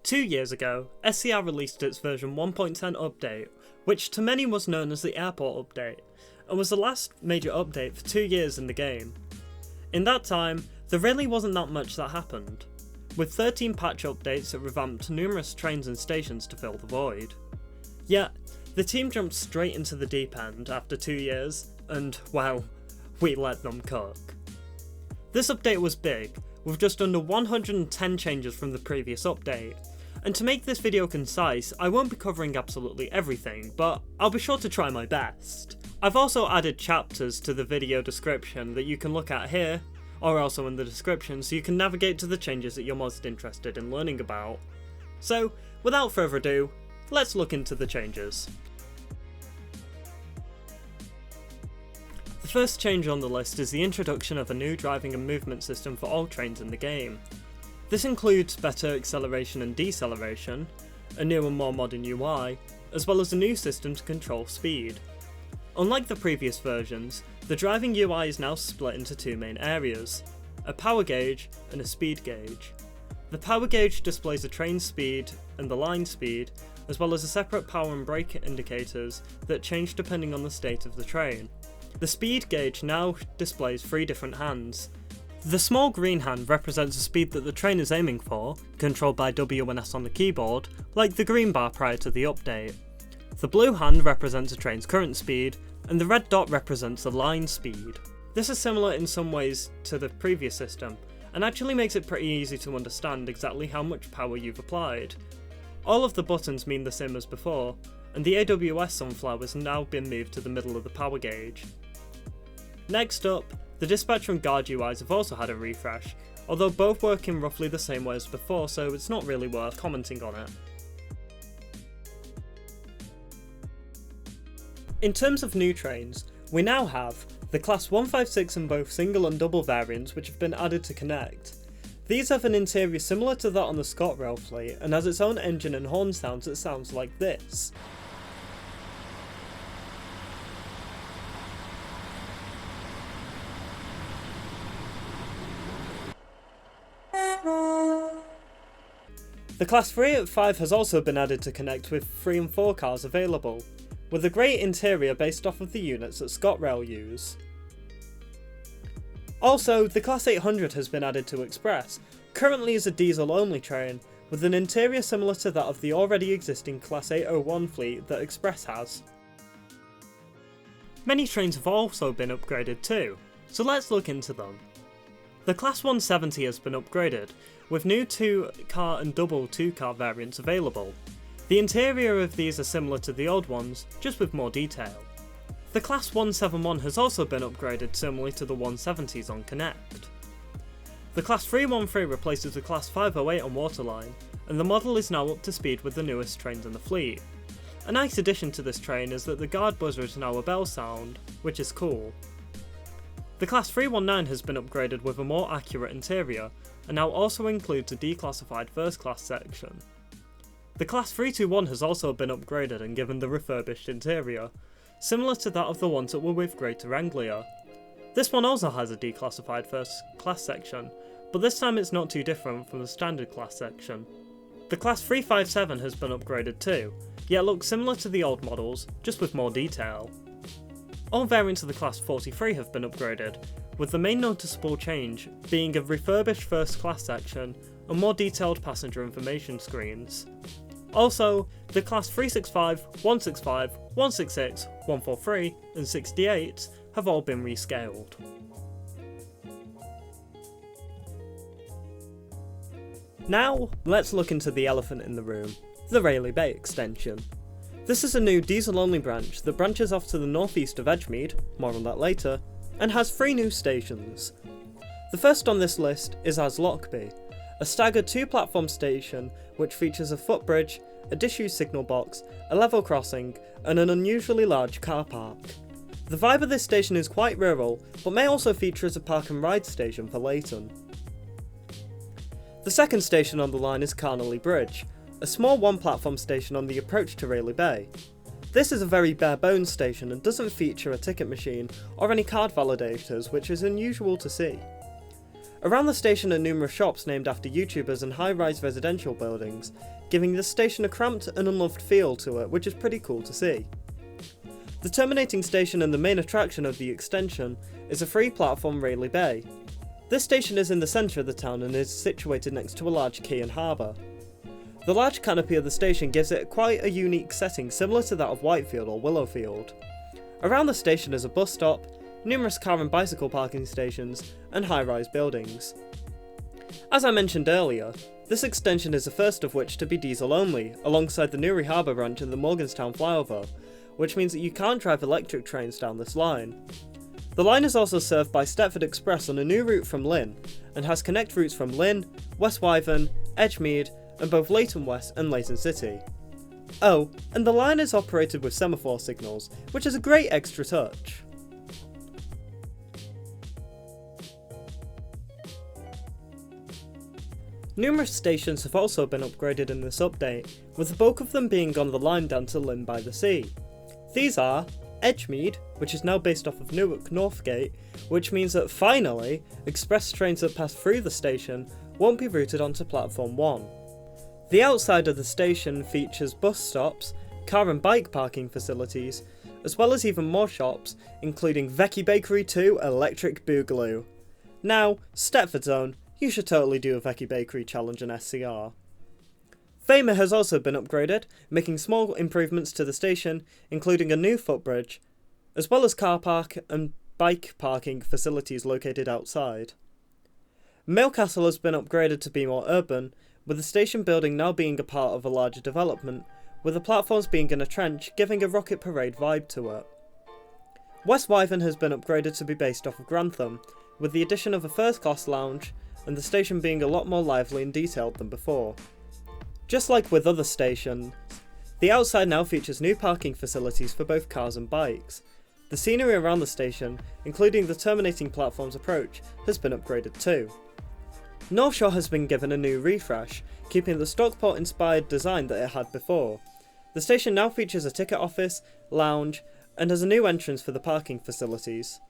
2 years ago, SCR released its version 1.10 update, which to many was known as the airport update, and was the last major update for 2 years in the game. In that time, there really wasn't that much that happened, with 13 patch updates that revamped numerous trains and stations to fill the void. Yet, the team jumped straight into the deep end after 2 years, and well, we let them cook. This update was big, with just under 110 changes from the previous update, and to make this video concise, I won't be covering absolutely everything, but I'll be sure to try my best. I've also added chapters to the video description that you can look at here, or also in the description, so you can navigate to the changes that you're most interested in learning about. So, without further ado, let's look into the changes. The first change on the list is the introduction of a new driving and movement system for all trains in the game. This includes better acceleration and deceleration, a new and more modern UI, as well as a new system to control speed. Unlike the previous versions, the driving UI is now split into two main areas, a power gauge and a speed gauge. The power gauge displays the train speed and the line speed, as well as a separate power and brake indicators that change depending on the state of the train. The speed gauge now displays 3 different hands. The small green hand represents the speed that the train is aiming for, controlled by W and S on the keyboard, like the green bar prior to the update. The blue hand represents a train's current speed, and the red dot represents the line speed. This is similar in some ways to the previous system, and actually makes it pretty easy to understand exactly how much power you've applied. All of the buttons mean the same as before, and the AWS sunflower has now been moved to the middle of the power gauge. Next up, the dispatch and guard UIs have also had a refresh, although both work in roughly the same way as before, so it's not really worth commenting on it. In terms of new trains, we now have the Class 156 in both single and double variants which have been added to Connect. These have an interior similar to that on the ScotRail fleet and has its own engine and horn sounds that sounds like this. The Class 385 has also been added to Connect with 3 and 4 cars available, with a grey interior based off of the units that ScotRail use. Also, the Class 800 has been added to Express, currently as a diesel only train, with an interior similar to that of the already existing Class 801 fleet that Express has. Many trains have also been upgraded too, so let's look into them. The Class 170 has been upgraded, with new 2-car and double 2-car variants available. The interior of these are similar to the old ones, just with more detail. The Class 171 has also been upgraded similarly to the 170s on Connect. The Class 313 replaces the Class 508 on Waterline, and the model is now up to speed with the newest trains in the fleet. A nice addition to this train is that the guard buzzer is now a bell sound, which is cool. The Class 319 has been upgraded with a more accurate interior, and now also includes a declassified first class section. The Class 321 has also been upgraded and given the refurbished interior, similar to that of the ones that were with Greater Anglia. This one also has a declassified first class section, but this time it's not too different from the standard class section. The Class 357 has been upgraded too, yet looks similar to the old models, just with more detail. All variants of the Class 43 have been upgraded, with the main noticeable change being a refurbished first class section and more detailed passenger information screens. Also, the Class 365, 165, 166, 143 and 68 have all been rescaled. Now, let's look into the elephant in the room, the Raleigh Bay Extension. This is a new diesel-only branch that branches off to the northeast of Edgemead, more on that later, and has 3 new stations. The first on this list is As Lockby, a staggered 2-platform station which features a footbridge, a disused signal box, a level crossing, and an unusually large car park. The vibe of this station is quite rural, but may also feature as a park and ride station for Leighton. The second station on the line is Carnally Bridge, a small 1-platform station on the approach to Raleigh Bay. This is a very bare bones station and doesn't feature a ticket machine or any card validators, which is unusual to see. Around the station are numerous shops named after YouTubers and high-rise residential buildings, giving this station a cramped and unloved feel to it, which is pretty cool to see. The terminating station and the main attraction of the extension is a free platform Raleigh Bay. This station is in the centre of the town and is situated next to a large quay and harbour. The large canopy of the station gives it quite a unique setting similar to that of Whitefield or Willowfield. Around the station is a bus stop, numerous car and bicycle parking stations, and high-rise buildings. As I mentioned earlier, this extension is the first of which to be diesel only, alongside the Newry Harbour branch and the Morganstown flyover, which means that you can't drive electric trains down this line. The line is also served by Stepford Express on a new route from Lynn, and has connect routes from Lynn, West Wyvern, Edgemead, and both Leighton West and Leighton City. Oh, and the line is operated with semaphore signals, which is a great extra touch. Numerous stations have also been upgraded in this update, with the bulk of them being on the line down to Lynn by the Sea. These are Edgemead, which is now based off of Newark Northgate, which means that finally, express trains that pass through the station won't be routed onto Platform 1. The outside of the station features bus stops, car and bike parking facilities, as well as even more shops, including Vecchi Bakery 2 Electric Boogaloo. Now, Stepford Zone, you should totally do a Vecchi Bakery challenge on SCR. Famer has also been upgraded, making small improvements to the station, including a new footbridge, as well as car park and bike parking facilities located outside. Millcastle has been upgraded to be more urban, with the station building now being a part of a larger development, with the platforms being in a trench, giving a Rocket Parade vibe to it. West Wyvern has been upgraded to be based off of Grantham, with the addition of a first-class lounge, and the station being a lot more lively and detailed than before. Just like with other stations, the outside now features new parking facilities for both cars and bikes. The scenery around the station, including the terminating platform's approach, has been upgraded too. North Shore has been given a new refresh, keeping the Stockport-inspired design that it had before. The station now features a ticket office, lounge, and has a new entrance for the parking facilities.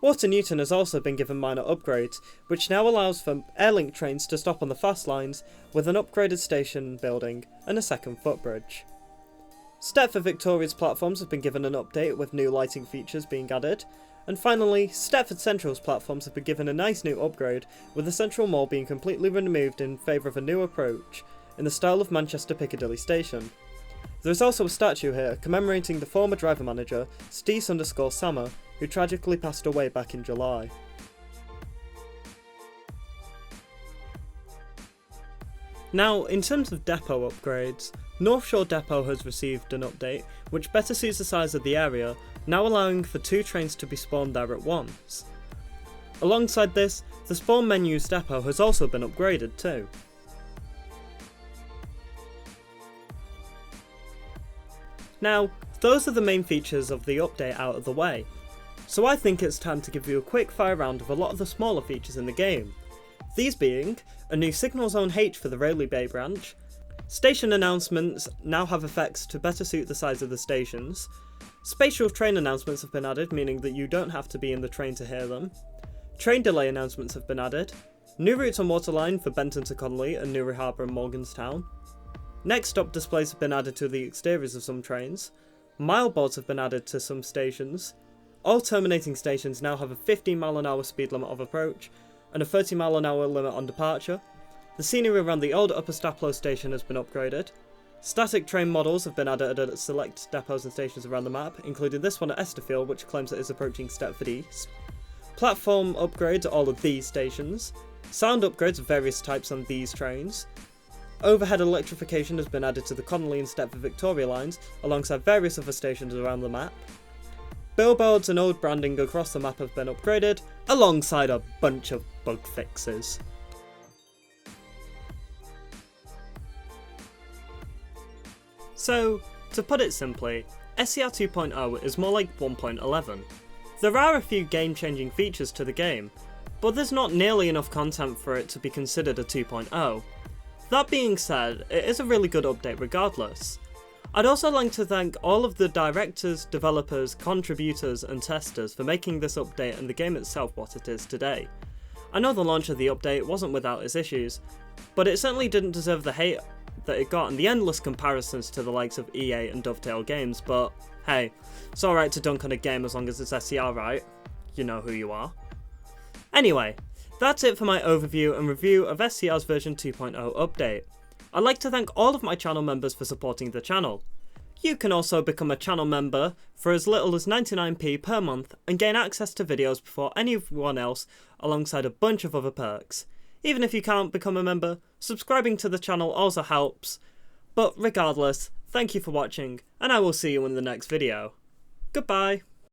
Water Newton has also been given minor upgrades, which now allows for Airlink trains to stop on the fast lines, with an upgraded station building and a second footbridge. Stepford Victoria's platforms have been given an update with new lighting features being added, and finally, Stepford Central's platforms have been given a nice new upgrade, with the central mall being completely removed in favour of a new approach, in the style of Manchester Piccadilly Station. There is also a statue here commemorating the former driver manager, Stees_Sammer, who tragically passed away back in July. Now, in terms of depot upgrades, North Shore Depot has received an update which better suits the size of the area, now allowing for 2 trains to be spawned there at once. Alongside this, the spawn menu's depot has also been upgraded too. Now, those are the main features of the update out of the way, so I think it's time to give you a quick fire round of a lot of the smaller features in the game. These being, a new Signal Zone H for the Raleigh Bay branch, station announcements now have effects to better suit the size of the stations, spatial train announcements have been added, meaning that you don't have to be in the train to hear them, train delay announcements have been added, new routes on Waterline for Benton to Connolly and Newry Harbour and Morganstown, next stop displays have been added to the exteriors of some trains, mile boards have been added to some stations, all terminating stations now have a 15mph speed limit of approach, and a 30mph limit on departure. The scenery around the old Upper Staplow station has been upgraded. Static train models have been added at select depots and stations around the map, including this one at Esterfield, which claims it is approaching Stepford East. Platform upgrades at all of these stations. Sound upgrades of various types on these trains. Overhead electrification has been added to the Connolly and Stepford Victoria lines, alongside various other stations around the map. Billboards and old branding across the map have been upgraded, alongside a bunch of bug fixes. So, to put it simply, SCR 2.0 is more like 1.11. There are a few game-changing features to the game, but there's not nearly enough content for it to be considered a 2.0. That being said, it is a really good update regardless. I'd also like to thank all of the directors, developers, contributors and testers for making this update and the game itself what it is today. I know the launch of the update wasn't without its issues, but it certainly didn't deserve the hate that it got and the endless comparisons to the likes of EA and Dovetail Games, but hey, it's alright to dunk on a game as long as it's SCR, right? You know who you are. Anyway, that's it for my overview and review of SCR's version 2.0 update. I'd like to thank all of my channel members for supporting the channel. You can also become a channel member for as little as 99p per month and gain access to videos before anyone else alongside a bunch of other perks. Even if you can't become a member, subscribing to the channel also helps. But regardless, thank you for watching, and I will see you in the next video. Goodbye!